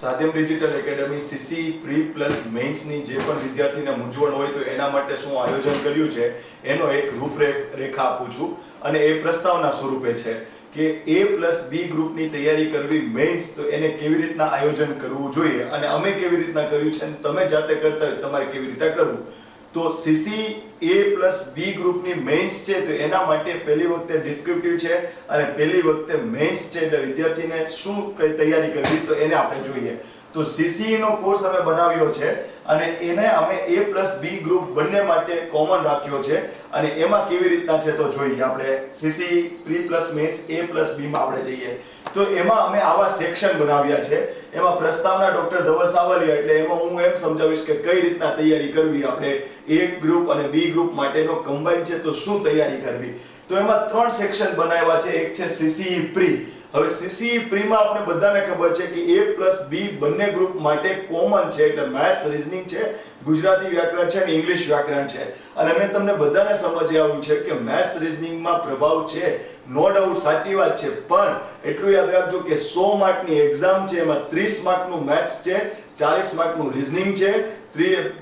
સાધ્યમ digital academy CC pre plus મેઇન્સની જે પણ વિદ્યાર્થીને મૂંઝવણ હોય તો એના માટે શું આયોજન કર્યું છે એનો એક રૂપરેખા આપું છું અને એ પ્રસ્તાવના સ્વરૂપે છે કે A પ્લસ બી ગ્રુપની તૈયારી કરવી મેઇન્સ તો એને કેવી રીતના આયોજન કરવું જોઈએ અને અમે કેવી રીતના કર્યું છે અને તમે જાતે કરતા હોય તમારે કેવી રીતે કરવું. તો સીસી A પ્લસ બી ગ્રુપની મેઇન્સ છે તો એના માટે પહેલી વખતે ડિસ્ક્રિપ્ટિવ છે અને પહેલી વખતે મેઇન્સ છે એટલે વિદ્યાર્થીને શું કઈ તૈયારી કરવી તો એને આપણે જોઈએ. તો સીસી નો કોર્સ અમે બનાવ્યો છે અને એને અમે A પ્લસ બી ગ્રુપ બંને માટે કોમન રાખ્યો છે અને એમાં કેવી રીતના છે તો જોઈએ. આપણે CC pre plus mains A plus B માં આપણે જઈએ તો એમાં અમે આવા સેક્શન બનાવ્યા છે. એમાં પ્રસ્તાવના ડોક્ટર ધવલ સાવલિયા એટલે એમાં હું એમ સમજાવીશ કે કઈ રીતના તૈયારી કરવી આપણે A ગ્રુપ અને બી ગ્રુપ માટેનો કમ્બાઈન છે તો શું તૈયારી કરવી. તો એમાં 3 સેક્શન બનાવ્યા છે. એક છે સીસી પ્રી. હવે સીસી પ્રી માં આપણે બધાને ખબર છે કે A પ્લસ બી બંને ગ્રુપ માટે કોમન છે એટલે મેથ્સ રીઝનિંગ છે, ગુજરાતી વ્યાકરણ છે અને ઇંગ્લિશ વ્યાકરણ છે. અને મેં તમને બધાને સમજ આવ્યું છે કે મેથ્સ રીઝનિંગમાં પ્રભાવ છે, નો ડાઉટ સાચી વાત છે, પણ એટલું યાદ રાખજો કે 100 માર્કની એક્ઝામ છે એમાં 30 માર્કનું મેથ્સ છે, 40 માર્કનું રીઝનિંગ છે,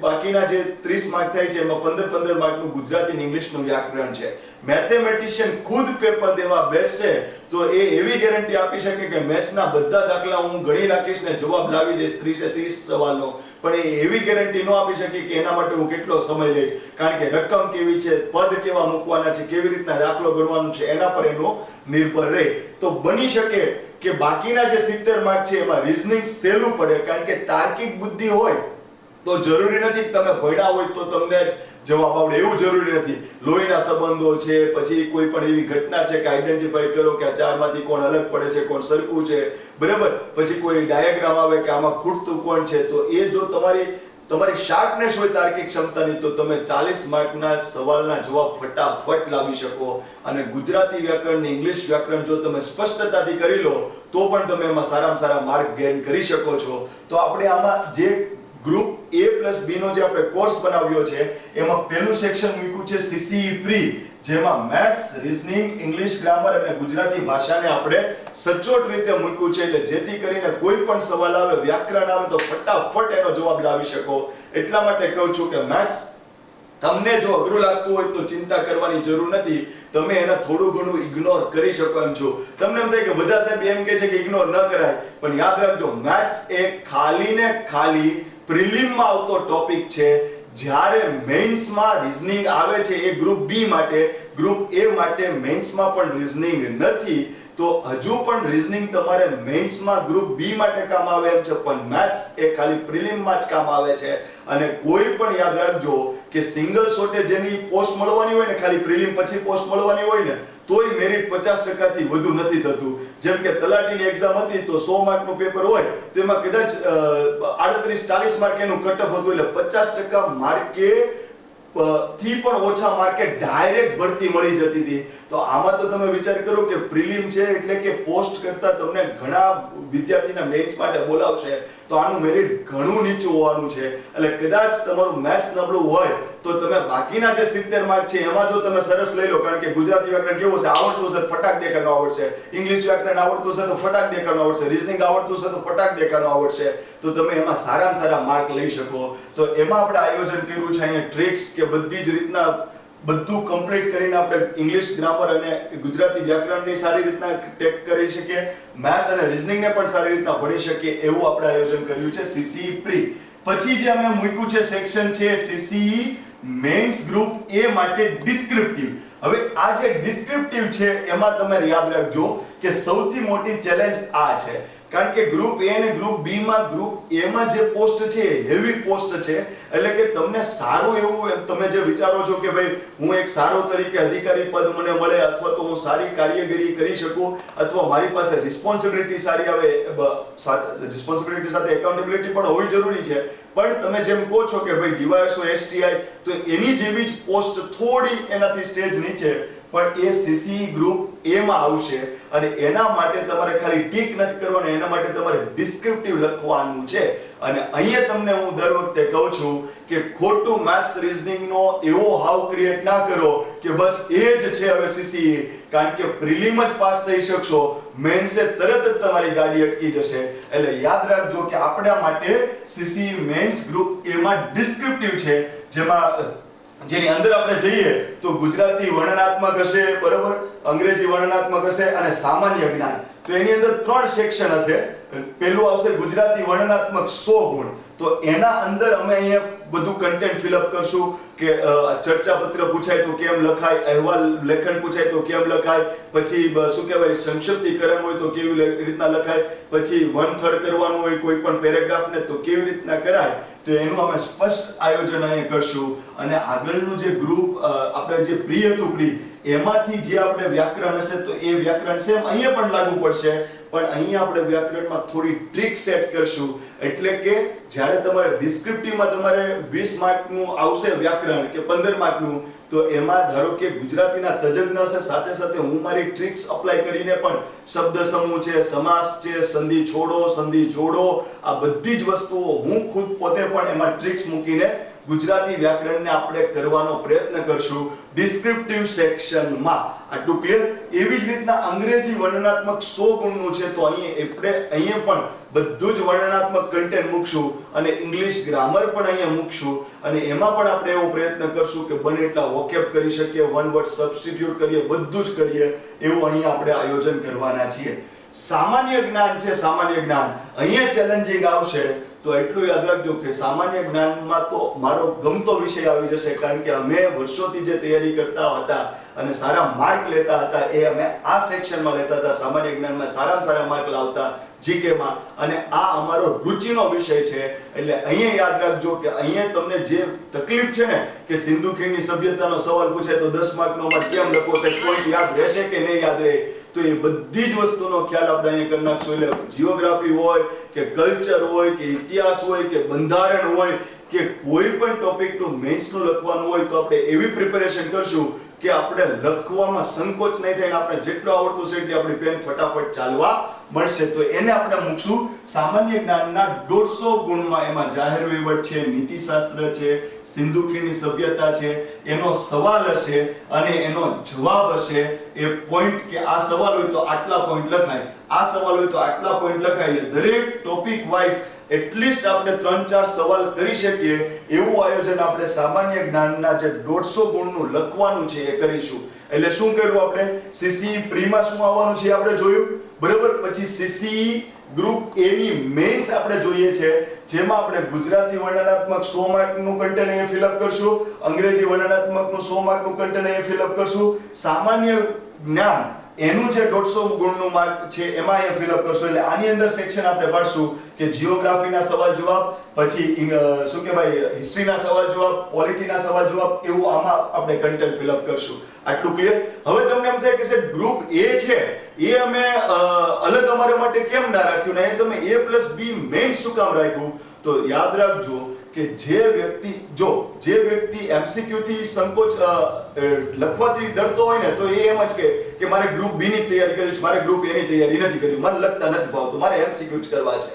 બાકીના જે 30 માર્ક થાય છે એમાં 15 માર્કનું ગુજરાતી અને ઇંગ્લિશનું વ્યાકરણ છે. મેથેમેટિશિયન ખુદ પેપર દેવા બેસશે તો એ એવી ગેરંટી આપી શકે કે મેથ્સના બધા દાખલા હું ગણી નાખીશ ને જવાબ લાવી દઈશ 30 સવાલનો, પણ એ એવી ગેરંટી ન આપી શકે કે એના માટે હું કેટલો સમય લઈશ, કારણ કે રકમ કેવી છે, પદ કેવા મૂકવાના છે, કેવી રીતના દાખલો ગણવાનો છે એના પર એનો નિર્ભર રહે. તો બની શકે કે બાકીના જે 70 માર્ક છે એમાં રીઝનિંગ સહેલું પડે, કારણ કે તાર્કિક બુદ્ધિ હોય તો જરૂરી નથી કે તમે ભણ્યા હોય તો તમને જ જવાબ આવડે એવું જરૂરી નથી. લોહીના સંબંધો છે, પછી કોઈ પણ એવી ઘટના છે કે આઈડેન્ટિફાઈ કરો કે આ ચારમાંથી કોણ અલગ પડે છે, કોણ સરખું છે, બરાબર, પછી કોઈ ડાયાગ્રામ આવે કે આમાં ખૂટતું કોણ છે, તો એ જો તમારી શાર્પનેસ હોય તાર્કિક ક્ષમતાની તો તમે 40 માર્કના સવાલના જવાબ ફટાફટ લાવી શકો. અને ગુજરાતી વ્યાકરણ અને ઇંગ્લિશ વ્યાકરણ જો તમે સ્પષ્ટતાથી કરી લો તો પણ તમે એમાં સારામાં સારા માર્ક ગેઇન કરી શકો છો. તો આપણે આમાં જે ગ્રુપ A પ્લસ બી નો જે આપણે કોર્સ બનાવ્યો છે એમાં પહેલું સેક્શન મૂક્યું છે સીસી પ્રી, જેમાં મેથ્સ, રીઝનિંગ, ઇંગ્લિશ ગ્રામર અને ગુજરાતી ભાષાને આપણે સચોટ રીતે મૂક્યું છે એટલે જેથી કરીને કોઈ પણ સવાલ આવે, વ્યાકરણ આવે તો ફટાફટ એનો જવાબ લાવી શકો. એટલા માટે કહું છું કે મેથ્સ તમને જો અઘરું લાગતું હોય તો ચિંતા કરવાની જરૂર નથી, તમે એને થોડું ઘણું ઇગ્નોર કરી શકો એમ છો. તમને એમ થાય કે બધા સાહેબ એમ કહે છે કે ઇગ્નોર ન કરાય, પણ યાદ રાખજો મેથ્સ એ ખાલી ને ખાલી પ્રિલિમમાં આવતો ટોપિક છે. જ્યારે મેઇન્સમાં રીઝનિંગ આવે છે એ ગ્રુપ બી માટે, ગ્રુપ એ માટે મેઇન્સમાં પણ રીઝનિંગ નથી, તો હજુ પણ રીઝનિંગ તમારે મેઇન્સમાં ગ્રુપ બી માટે કામ આવે એમ છે, પણ મેથ્સ એ ખાલી પ્રિલિમમાં જ કામ આવે છે. અને કોઈ પણ યાદ રાખજો કે સિંગલ શોટે જેની પોસ્ટ મળવાની હોય ને, ખાલી પ્રિલિમ પછી પોસ્ટ મળવાની હોય ને, તોય મેરિટ 50% થી વધુ નથી થતું. જેમ કે તલાટીની એક્ઝામ હતી તો 100 માર્કનું પેપર હોય તો એમાં કદાચ 38-40 માર્ક એનું કટ ઓફ હતું એટલે 50% માર્કે થી પણ ઓછા માર્કે ડાયરેક્ટ ભરતી મળી જતી હતી. તો આમાં તો તમે વિચાર કરો કે પ્રિલિમ છે એટલે કે પોસ્ટ કરતા તમને ઘણા વિદ્યાર્થીના મેઇન્સ માટે બોલાવશે તો આનું મેરિટ ઘણું નીચું હોવાનું છે. એટલે કદાચ તમારું મેથ્સ નબળું હોય તો તમે બાકીના જે 70 માર્ક છે એમાં જો તમે સરસ લઈ લો, કારણ કે ગુજરાતી વ્યાકરણ કેવું છે, આવડતું છે ફટાક દેખાડવાનું આવડશે, ઇંગ્લિશ વ્યાકરણ આવડતું છે તો ફટાક દેખાડવાનું આવડશે, રીઝનિંગ આવડતું છે તો ફટાક દેખાડવાનું આવડશે, તો તમે એમાં સારામાં સારા માર્ક લઈ શકો. તો એમાં આપણે આયોજન કર્યું છે અહીંયા ટ્રિક્સ કે બધી જ રીતના બધું કમ્પ્લીટ કરીને આપણે ઇંગ્લિશ ગ્રામર અને ગુજરાતી વ્યાકરણની સારી રીતના ટેક કરી શકીએ, મેથ્સ અને રીઝનિંગને પણ સારી રીતના ભણી શકીએ એવું આપણે આયોજન કર્યું છે સીસી પ્રી. પછી જે અમે મૂક્યું છે સેક્શન છે સીસી મેઇન્સ ગ્રુપ એ માટે ડિસ્ક્રિપ્ટિવ. હવે આ જે ડિસ્ક્રિપ્ટિવ છે એમાં તમે યાદ રાખજો કે સૌથી મોટી ચેલેન્જ આ છે, કારણ કે ગ્રુપ A અને ગ્રુપ B માં ગ્રુપ A માં જે પોસ્ટ છે હેવી પોસ્ટ છે, એટલે કે તમને સારું એવું તમે જે વિચારો છો કે ભાઈ હું એક સારો તરીકે અધિકારી પદ મને મળે અથવા તો હું સારી કાર્યગીરી કરી શકું અથવા મારી પાસે રિસ્પોન્સિબિલિટી સારી આવે, રિસ્પોન્સિબિલિટી સાથે એકાઉન્ટેબિલિટી પણ હોવી જરૂરી છે, પણ તમે જેમ કહો છો કે ભાઈ ડીવાયએસઓ એસટીઆઈ તો એની જેવી જ પોસ્ટ થોડી એનાથી સ્ટેજ નીચે, પણ એ સીસી ગ્રુપ એમાં આવશે અને એના માટે તમારે ખાલી ટીક નથી કરવાનું, એના માટે તમારે ડિસ્ક્રિપ્ટિવ લખવાનું છે. અને અહીંયા તમને હું દર વખતે કહું છું કે ખોટું મેથ્સ રીઝનિંગ નો એવો હાવ ક્રિએટ ના કરો કે બસ એ જ છે હવે CCE, કારણ કે પ્રિલિમ જ પાસ થઈ શકશો, મેન્સે તરત જ તમારી ગાડી અટકી જશે. એટલે યાદ રાખજો કે આપણા માટે CCE મેન્સ ગ્રુપ એમાં ડિસ્ક્રિપ્ટિવ છે, જેમાં જેની અંદર આપણે જઈએ તો ગુજરાતી વર્ણનાત્મક હશે, બરાબર, અંગ્રેજી વર્ણનાત્મક હશે અને સામાન્ય જ્ઞાન. તો એની અંદર 3 સેક્શન હશે. પહેલું આવશે ગુજરાતી વર્ણનાત્મક 100 ગુણ. તો એના અંદર અમે અહીંયા બધું કન્ટેન્ટ ફિલઅપ કરશું કે ચર્ચાપત્ર પૂછાય તો કેમ લખાય, અહેવાલ લેખન પૂછાય તો કેમ લખાય, પછી શું કહેવાય સંક્ષિપ્તીકરણ હોય તો કેવી રીતના લખાય, પછી 1/3 કરવાનું હોય કોઈ પણ પેરેગ્રાફને તો કેવી રીતના કરાય. તો એનું અમે સ્પષ્ટ આયોજન અહીંયા કરશું. અને આગળનું જે ગ્રુપ આપણે જે પ્રી હતું પ્રી, એમાંથી જે આપણે વ્યાકરણ હશે તો એ વ્યાકરણ સેમ અહીંયા પણ લાગુ પડશે, પણ અહીંયા આપણે વ્યાકરણમાં થોડી ટ્રીક સેટ કરશું. એટલે કે જ્યારે તમારે ડિસ્ક્રિપ્ટિવમાં તમારે 20 માર્કનું આવશે વ્યાકરણ કે 15 માર્કનું, તો એમાં ધારો કે ગુજરાતીના તજજ્ઞ હશે, સાથે સાથે હું મારી ટ્રિક્સ અપ્લાય કરીને પણ શબ્દ સમૂહ છે, સમાસ છે, સંધિ છોડો, સંધિ જોડો, આ બધી જ વસ્તુઓ હું ખુદ પોતે પણ એમાં ટ્રિક્સ મૂકીને ગુજરાતી વ્યાકરણને આપણે કરવાનો પ્રયત્ન કરશું ડિસ્ક્રિપ્ટિવ સેક્શનમાં. આટલું ક્લિયર? એવી જ રીતના અંગ્રેજી વર્ણનાત્મક 100 ગુણનું છે, તો અહીંયા પણ બધું જ વર્ણનાત્મક કન્ટેન્ટ મૂકશું અને ઇંગ્લિશ ગ્રામર પણ અહીંયા મૂકશું. અને એમાં પણ આપણે એવો પ્રયત્ન કરશું કે બને એટલા વોકેબ કરી શકીએ, વન વર્ડ સબસ્ટિટ્યુટ કરીએ, બધું જ કરીએ, એવું અહીંયા આપણે આયોજન કરવાના છીએ. સામાન્ય જ્ઞાન છે, સામાન્ય જ્ઞાન અહીંયા ચેલેન્જિંગ આવશે. તો એટલું યાદ રાખજો કે સામાન્ય જ્ઞાનમાં તો મારો ગમતો વિષય આવી જશે, કારણ કે અમે વર્ષોથી જે તૈયારી કરતા હતા અને સારા માર્ક લેતા હતા એ અમે આ સેક્શનમાં લેતા હતા. સામાન્ય જ્ઞાનમાં સારામાં સારા માર્ક લાવતા GK માં, અને આ અમારો રુચિનો વિષય છે. એટલે અહીંયા યાદ રાખજો કે અહીંયા તમને જે તકલીફ છે ને કે સિંધુ ખીણની સભ્યતાનો સવાલ પૂછે તો 10 માર્કનો માં કેમ લખો છે, પોઈન્ટ યાદ રહેશે કે નહીં યાદ રહે, તો એ બધી જ વસ્તુનો ખ્યાલ આપણે અહીંયા કરી નાખશું. એટલે જીઓગ્રાફી હોય કે કલ્ચર હોય કે ઇતિહાસ હોય કે બંધારણ હોય કે કોઈ પણ ટોપિકનું મેન્સનું લખવાનું હોય, તો આપણે એવી પ્રિપેરેશન કરશું કે આપણે લખવામાં સંકોચ નહીં થાય, આપણે જેટલું આવડતું છે એટલી આપણી પેન ફટાફટ ચાલવા મળશે. તો એને આપણે મૂકશું સામાન્ય જ્ઞાનના 150 ગુણમાં. એમાં જાહેર વહીવટ છે, નીતિશાસ્ત્ર છે, સિંધુ ખીણની સભ્યતા છે, એનો સવાલ હશે અને એનો જવાબ હશે. એ પોઈન્ટ કે આ સવાલ હોય તો આટલા પોઈન્ટ લખાય, આ સવાલ હોય તો આટલા પોઈન્ટ લખાય. એટલે દરેક ટોપિક વાઇઝ એટલીસ્ટ આપણે 3-4 સવાલ કરી શકીએ એવું આયોજન આપણે સામાન્ય જ્ઞાનના જે 150 ગુણનું લખવાનું છે એ કરીશું. એટલે શું કરવું આપણે, CCE પ્રીમાં શું આવવાનું છે આપણે જોયું, બરાબર. પછી CCE ગ્રુપ A ની મેન્સ આપણે જોઈએ છે, જેમાં આપણે ગુજરાતી વર્ણનાત્મક 100 માર્કનું કન્ટેન્ટ અહીંયા ફિલઅપ કરશું, અંગ્રેજી વર્ણનાત્મકનું 100 માર્કનું કન્ટેન્ટ અહીંયા ફિલઅપ કરશું, સામાન્ય જ્ઞાન એનું જે 150 ગુણનું માર્ક છે એમાં અહીંયા ફિલઅપ કરશું. એટલે આની અંદર સેક્શન આપણે પાડશું કે જીઓગ્રાફીના સવાલ જવાબ, પછી શું કહેવાય હિસ્ટ્રીના સવાલ જવાબ, પોલિટીના સવાલ જવાબ, એવું આમાં આપણે કન્ટેન્ટ ફિલઅપ કરશું. આટલું ક્લિયર? હવે તમને એમ થાય કે સાહેબ ગ્રુપ A છે એ અમે અલગ અમારા માટે કેમ ના રાખ્યું ને, તમે A+B મેઇન શું કામ રાખ્યું? તો યાદ રાખજો કે જે વ્યક્તિ MCQ થી સંકોચ લખવાથી ડરતો હોય ને, તો એ એમ જ કે મારે ગ્રુપ B ની તૈયારી કરવી છે, મારે ગ્રુપ A ની તૈયારી નથી કરવી, મને લખતા નથી ફાવતું, મારે MCQ જ કરવા છે.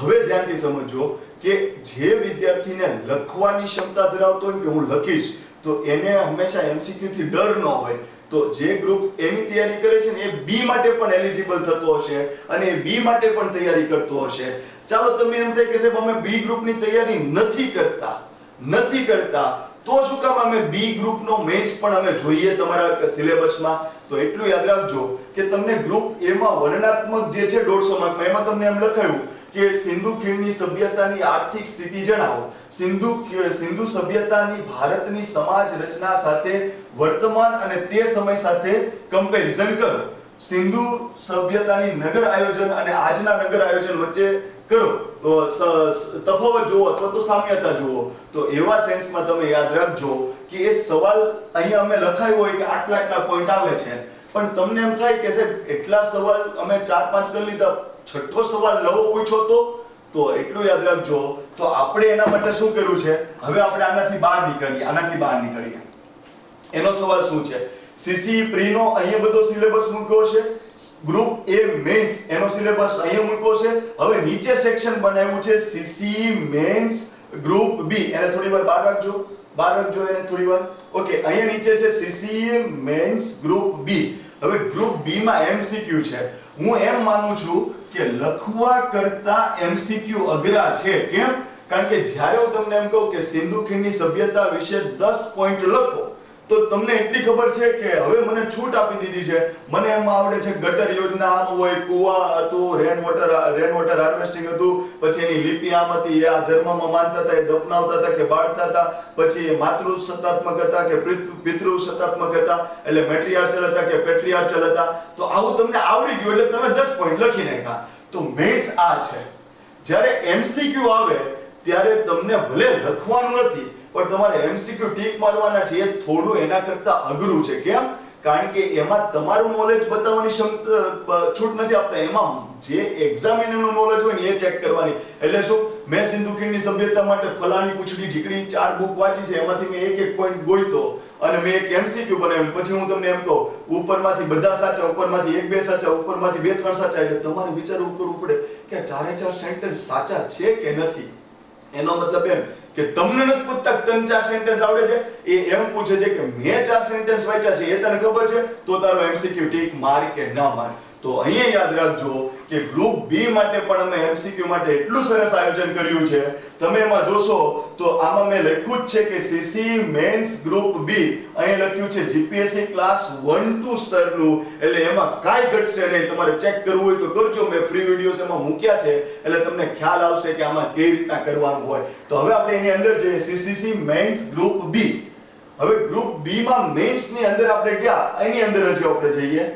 હવે ધ્યાનથી સમજો કે જે વિદ્યાર્થીને લખવાની ક્ષમતા ધરાવતો હોય કે હું લખીશ, તો એને હંમેશા MCQ થી ડર ન હોય. તો જે ગ્રુપ A ની તૈયારી કરે છે ને એ B માટે પણ એલિજિબલ થતો હશે અને એ B માટે પણ તૈયારી કરતો હશે. ચાલો તમે એમ થાય કે સાહેબ અમે B ગ્રુપની તૈયારી નથી કરતા, તો શું કામ અમે B ગ્રુપનો મેન્સ પણ અમે જોઈએ તમારા સિલેબસમાં? તો એટલું યાદ રાખજો કે તમને ગ્રુપ A માં વર્ણનાત્મક જે છે 150 માર્કમાં, એમાં તમને એમ લખાયું કે સિંધુ ખીણની સભ્યતાની આર્થિક સ્થિતિ જણાવો, સિંધુ સભ્યતાની ભારતની સમાજ રચના સાથે વર્તમાન અને તે સમય સાથે કમ્પેરિઝન કરો, સિંધુ સભ્યતાની નગર આયોજન અને આજના નગર આયોજન વચ્ચે કરો, તફાવત જુઓ અથવા તો સામ્યતા જુઓ. તો એવા સેન્સમાં તમે યાદ રાખજો કે એ સવાલ અહીંયા અમે લખાયો હોય કે આટલા પોઈન્ટ આવે છે, પણ તમને એમ થાય કે સાહેબ એટલા સવાલ અમે 4-5 કરી લીધા, છઠ્ઠો સવાલ નવો પૂછો તો એટલું યાદ રાખજો. તો આપણે એના માટે શું કર્યું છે, હવે આપણે આનાથી બહાર નીકળીએ. એનો સવાલ શું છે? સીસી પ્રી નો અહીંયા બધો સિલેબસ મૂક્યો છે, ગ્રુપ એ મેન્સ એનો સિલેબસ અહીંયા મૂક્યો છે. હવે નીચે સેક્શન બનાવ્યું છે સીસી મેન્સ ગ્રુપ બી, એને થોડી વાર બહાર રાખજો એને થોડી વાર. ઓકે, અહીંયા નીચે છે સીસી મેન્સ ગ્રુપ બી. હવે ગ્રુપ બી માં એમસીક્યુ છે. હું એમ માનું છું કે લખવા કરતા એમસીક્યુ અઘરા છે. કેમ? કારણ કે જ્યારે હું તમને એમ કહું કે સિંધુ ખીણની સભ્યતા વિશે 10 પોઈન્ટ લખો તો તમને એટલી ખબર છે કે હવે મને છૂટ આપી દીધી છે, મને એમાં આવડે છે ગટર યોજના આમ હોય, કુવા હતું, રેન વોટર હાર્વેસ્ટિંગ હતું, પછી એની લિપિ આમ હતી, એ આ ધર્મમાં માનતા હતા, એ દફનાવતા હતા કે બાળતા હતા, પછી એ માતૃ સત્તાત્મક હતા કે પિતૃ સત્તાત્મક હતા, એટલે મેટ્રિયાર્ચલ હતા કે પેટ્રિયાર્ચલ હતા. તો આવું તમને આવડી ગયું એટલે તમે 10 પોઈન્ટ લખી નાખ્યા. તો મેન્સ આ છે. જ્યારે એમસીક્યુ આવે ત્યારે તમને ભલે લખવાનું નથી પણ તમારે એમસીક્યુ ટીક મારવાના છે. એ થોડું એના કરતા અઘરું છે. કેમ? કારણ કે એમાં તમારું નોલેજ બતાવવાની છૂટ નથી આપતા, એમાં જે એક્ઝામિનરનું નોલેજ હોય ને એ ચેક કરવાની. એટલે શું, મેં સિંધુ ખીણની સભ્યતા માટે ફલાણી પૂછડી ઢીકડી 4 બુક વાંચી છે, એમાંથી મેં એક પોઈન્ટ ગોઈતો અને મેં એક એમસીક્યુ બનાવ્યું. પછી હું તમને એમ કહું ઉપરમાંથી બધા સાચા, ઉપરમાંથી 1-2 સાચા, ઉપરમાંથી 2-3 સાચા, એટલે તમારે વિચારવું કરવું પડે કે 4 સેન્ટેન્સ સાચા છે કે નથી. એનો મતલબ એમ કે તમને નથી પૂછતા 3-4 સેન્ટેન્સ આવડે છે, એ એમ પૂછે છે કે મેં 4 સેન્ટેન્સ વાંચ્યા છે, એ તને ખબર છે, તો તારો એમસીક્યુ ટીક માર કે ના માર. તો અહીંયા યાદ રાખજો કે ગ્રુપ બી માટે પણ અમે એમસીક્યુ માટે એટલું સરસ આયોજન કર્યું છે. તમે એમાં જોશો તો આમાં મેં લખ્યું જ છે કે સીસી મેન્સ ગ્રુપ બી, અહીં લખ્યું છે જીપીએસસી ક્લાસ 1-2 સ્તરનું, એટલે એમાં કાંઈ ઘટશે નહીં. તમારે ચેક કરવું હોય તો કરજો, મેં ફ્રી વિડિયોઝ એમાં મૂક્યા છે, એટલે તમને ખ્યાલ આવશે કે આમાં કેવી રીતના કરવાનું હોય. તો હવે આપણે એની અંદર જઈએ, સીસીસી મેન્સ ગ્રુપ બી. હવે ગ્રુપ બી માં મેન્સ ની અંદર આપણે ગયા, એની અંદર જ આપણે જઈએ.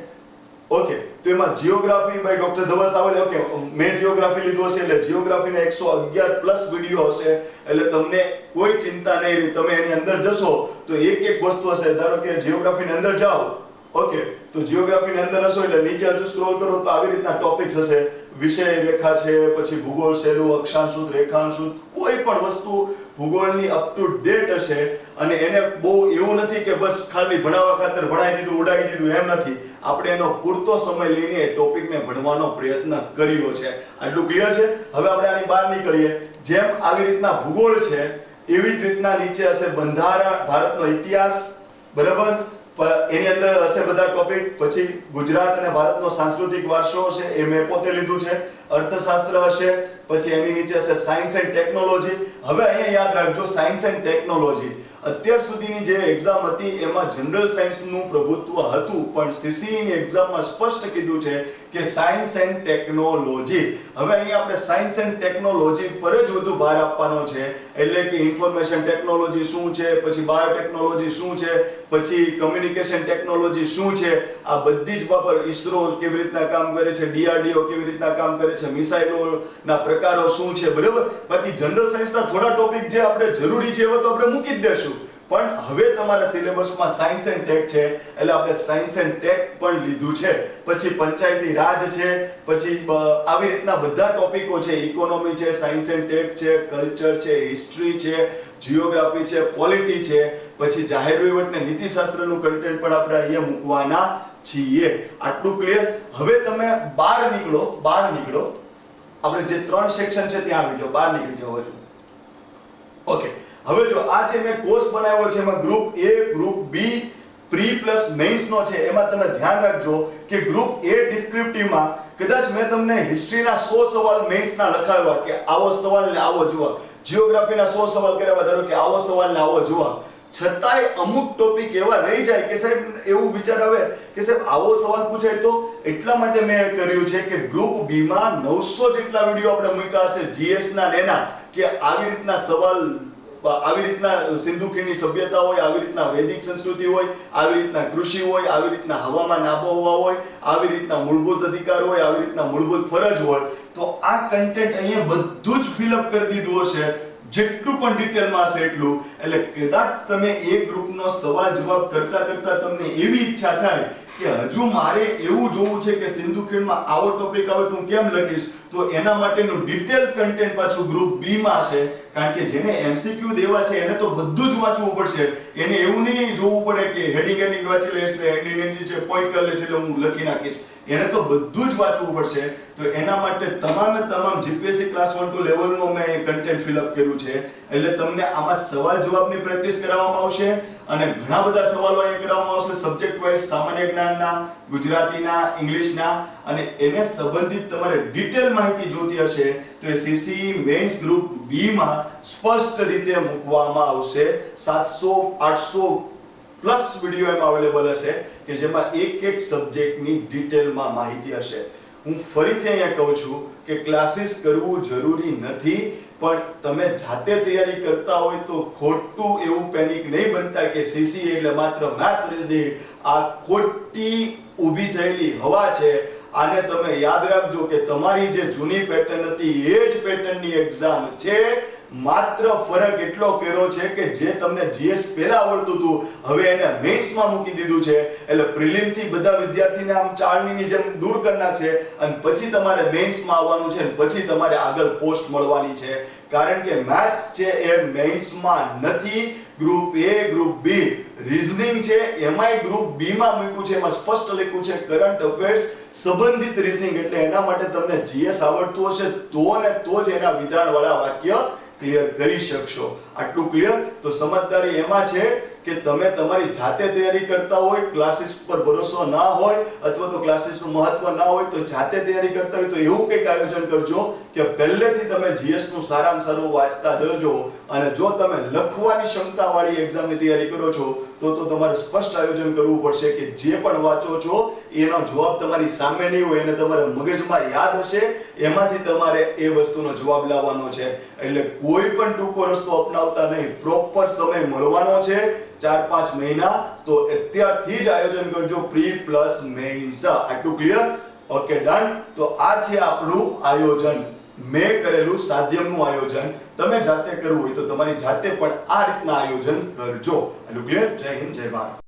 ઓકે, તો એમાં geography by doctor Dhaval Savle. Okay, મેં જીઓગ્રાફી લીધો છે એટલે જીઓગ્રાફીના 111 પ્લસ વિડિયો હશે, એટલે તમને કોઈ ચિંતા નહીં રહે. તમે એની અંદર જશો તો એક વસ્તુ હશે. ધારો કે જીઓગ્રાફીની અંદર જાઓ, ઓકે, તો જીઓગ્રાફીની અંદર હશો એટલે નીચે હજુ સ્ક્રોલ કરો તો આવી રીતના ટોપિક્સ હશે. વિષય રેખા છે, પછી ભૂગોળ શૈલું, અક્ષાંશુત, રેખાંશુત, કોઈ પણ વસ્તુ ભૂગોળની અપ ટુ ડેટ હશે. અને એને બહુ એવું નથી કે બસ ખાલી ભણાવવા ખાતર ભણાવી દીધું, ઉડાવી દીધું, એમ નથી. આપણે એનો પૂરતો સમય લઈને ટોપિકને ભણવાનો પ્રયત્ન કર્યો છે. આટલું ક્લિયર છે? હવે આપણે આની બહાર નીકળીએ. જેમ આવી રીતના ભૂગોળ છે એવી જ રીતના નીચે હશે બંધારણ, ભારતનો ઇતિહાસ, બરાબર, એની અંદર હશે બધા ટોપિક. પછી ગુજરાત અને ભારતનો સાંસ્કૃતિક વારસો હશે, એ મેં પોતે લીધું છે. અર્થશાસ્ત્ર હશે, પછી એની નીચે હશે સાયન્સ એન્ડ ટેકનોલોજી. હવે અહીંયા યાદ રાખજો, સાયન્સ એન્ડ ટેકનોલોજી અત્યાર સુધીની જે એક્ઝામ હતી એમાં જનરલ સાયન્સનું પ્રભુત્વ હતું, પણ સીસીની એક્ઝામમાં સ્પષ્ટ કીધું છે કે સાયન્સ એન્ડ ટેકનોલોજી. હવે અહીંયા આપણે સાયન્સ એન્ડ ટેકનોલોજી પર જ વધુ ભાર આપવાનો છે. એટલે કે ઇન્ફોર્મેશન ટેકનોલોજી શું છે, પછી બાયોટેકનોલોજી શું છે, પછી કમ્યુનિકેશન ટેકનોલોજી શું છે, આ બધી જ બાબત, ઈસરો કેવી રીતના કામ કરે છે, ડીઆરડીઓ કેવી રીતના કામ કરે છે, મિસાઇલોના પ્રકારો શું છે, બરાબર. બાકી જનરલ સાયન્સના થોડા ટોપિક જે આપણે જરૂરી છે એવા તો આપણે મૂકી જ દેશું. પણ હવે તમારા સિલેબસમાં સાયન્સ એન્ડ ટેક છે એટલે આપણે સાયન્સ એન્ડ ટેક પણ લીધું છે. પછી પંચાયતી રાજ છે, પછી આવી રીતના બધા ટોપિકો છે. ઇકોનોમી છે, સાયન્સ એન્ડ ટેક છે, કલ્ચર છે, હિસ્ટ્રી છે, જીઓગ્રાફી છે, પોલિટી છે, પછી જાહેર વહીવટ ને નીતિશાસ્ત્રનું કન્ટેન્ટ પણ આપણે અહીંયા મૂકવાના છીએ. આટલું ક્લિયર? હવે તમે બહાર નીકળો. આપણે જે 3 સેક્શન છે ત્યાં આવી જાઓ, બહાર નીકળી જાઓ. ઓકે, હવે જો આ જે મેં કોર્સ બનાવ્યો છે એમાં group A, group B, pre plus mains નો છે. એમાં તમે ધ્યાન રાખજો કે ગ્રુપ એ ડિસ્ક્રિપ્ટિવમાં કદાચ મેં તમને હિસ્ટ્રીના 100 સવાલ મેઇન્સ ના લખાવ્યા કે આવો સવાલ ને આવો જવાબ, જીઓગ્રાફીના 100 સવાલ કરાવ્યા, ધારો કે આવો સવાલ ને આવો જવાબ, છતાંય અમુક ટોપિક એવા રહી જાય કે સાહેબ એવું વિચાર આવે કે સાહેબ આવો સવાલ પૂછાય તો. એટલા માટે મેં કર્યું છે કે ગ્રુપ બી માં 900 જેટલા વિડિયો આપણે મૂક્યા હશે જીએસ ના એના, કે આવી રીતના સવાલ, આવી રીતના સિંધુ ખીણની સભ્યતા હોય, આવી રીતના વૈદિક સંસ્કૃતિ હોય, આવી રીતના કૃષિ હોય, આવી રીતના હવામાન આબોહવા હોય, આવી રીતના મૂળભૂત અધિકાર હોય, આવી રીતના મૂળભૂત ફરજ હોય. તો આ કન્ટેન્ટ અહીંયા બધું જ ફિલઅપ કરી દીધું હશે, જેટલું પણ ડિટેલમાં હશે એટલું. એટલે કદાચ તમે એક ગ્રુપનો સવાલ જવાબ કરતા તમને એવી ઈચ્છા થાય કે હજુ મારે એવું જોવું છે કે સિંધુ ખીણમાં આવો ટોપિક આવે તો હું કેમ લખીશ, તો એના માટેનું ડિટેલ કન્ટેન્ટ પાછું ગ્રુપ બી માં હશે, કારણ કે જેને એમસીક્યુ દેવા છે એને તો બધું જ વાંચવું પડશે. એને એવું નહીં જોવું પડે કે હેડિંગ વાંચી લે એટલે હેડિંગ નીચે પોઈન્ટ કરી લેશે એટલે હું લખી નાખીશ. એને તો બધું જ વાંચવું પડશે. તો એના માટે તમામ જીપીએસસી ક્લાસ 1 ટુ લેવલ નું મેં કન્ટેન્ટ ફિલઅપ કર્યું છે. એટલે તમને આમાં સવાલ જવાબની પ્રેક્ટિસ કરાવવામાં આવશે અને ઘણા બધા સવાલો અહીંયા કરાવવામાં આવશે સબ્જેક્ટ વાઇઝ, સામાન્ય જ્ઞાનના, ગુજરાતીના, ઇંગ્લિશના, અને એને સંબંધિત તમારે ડિટેલ માહિતી જોતી હશે તો એ સીસી મેઇન્સ ગ્રુપ બી માં સ્પષ્ટ રીતે મૂકવામાં આવશે. 700-800 પ્લસ વિડિયો એમાં અવેલેબલ હશે કે જેમાં એક સબ્જેક્ટની ડિટેલમાં માહિતી હશે. હું ફરીથી અહીંયા કહું છું કે ક્લાસીસ કરવું જરૂરી નથી, પણ તમે જાતે તૈયારી કરતા હોય તો ખોટું એવું પેનિક નહીં બનતા કે સીસી એટલે માત્ર મેથ્સ રીઝનિંગ. આ ખોટી ઊભી થયેલી હવા છે. આને તમે યાદ રાખજો કે તમારી જે જૂની પેટર્ન હતી એ જ પેટર્નની એક્ઝામ છે. માત્ર ફરક એટલો કર્યો છે કે જે તમને જીએસ પહેલા આવડતું હતું હવે એને મેઇન્સમાં મૂકી દીધું છે. એટલે પ્રિલિમ થી બધા વિદ્યાર્થીને આમ ચાળણીની જેમ દૂર કરી નાખશે અને પછી તમારે મેઇન્સમાં આવવાનું છે અને પછી તમારે આગળ પોસ્ટ મળવાની છે. કારણ કે મેથ્સ છે એ મેઇન્સમાં નથી. Group A, group B, reasoning છે એમાંય ગ્રુપ બી માં મૂક્યું છે. એમાં સ્પષ્ટ લખ્યું છે કરંટ અફેર્સ સંબંધિત રીઝનિંગ. એટલે એના માટે તમને જીએસ આવડતું હશે તો જ એના વિધાનવાળા વાક્ય ક્લિયર કરી શકશો. આટલું ક્લિયર? તો સમજદારી એમાં છે કે તમે તમારી જાતે તૈયારી કરતા હોય, ક્લાસીસ પર ભરોસો ના હોય અથવા તો ક્લાસીસનું મહત્વ ના હોય તો જાતે તૈયારી કરતા હોય તો એવું કંઈક આયોજન કરજો કે પહેલેથી તમે જીએસ નું સારામાં સારું વાંચતા જજો. અને જો તમે લખવાની ક્ષમતાવાળી એક્ઝામની તૈયારી કરો છો તો તમારે સ્પષ્ટ આયોજન કરવું પડશે કે જે પણ વાંચો છો એનો જવાબ તમારી સામે નહીં હોય, એને તમારા મગજમાં યાદ હશે, એમાંથી તમારે એ વસ્તુનો જવાબ લાવવાનો છે. એટલે કોઈ પણ ટૂંકો રસ્તો અપનાવતા નહીં, પ્રોપર સમય મળવાનો છે 4-5 મહિના. તો અત્યારથી જ આયોજન કરજો પ્રી પ્લસ મેઇન્સ. આટલું ક્લિયર? Okay, done. તો આ છે આપણું આયોજન. મેં કરેલું સાધ્યમનું આયોજન. તમે જાતે કરવું હોય તો તમારી જાતે પણ આ રીતના આયોજન કરજો. આટલું ક્લિયર? જય હિન્દ, જય ભારત.